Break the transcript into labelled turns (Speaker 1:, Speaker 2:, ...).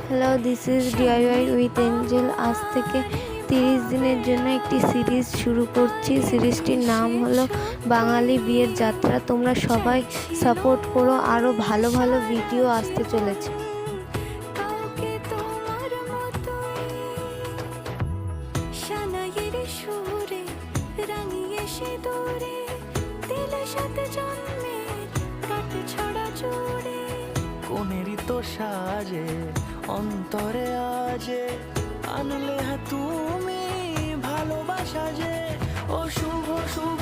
Speaker 1: Hello, this is DIY with Angel. আজ থেকে 30 দিনের জন্য একটি সিরিজ শুরু করছি। সিরিজটির নাম হলো বাঙালি বিয়ের যাত্রা। তোমরা সবাই সাপোর্ট করো, আরও ভালো ভালো ভিডিও আসতে চলেছে।
Speaker 2: কোনেরই তো সাজে অন্তরে আজে আনলে তুমি ভালোবাসা যে ও শুভ শুভ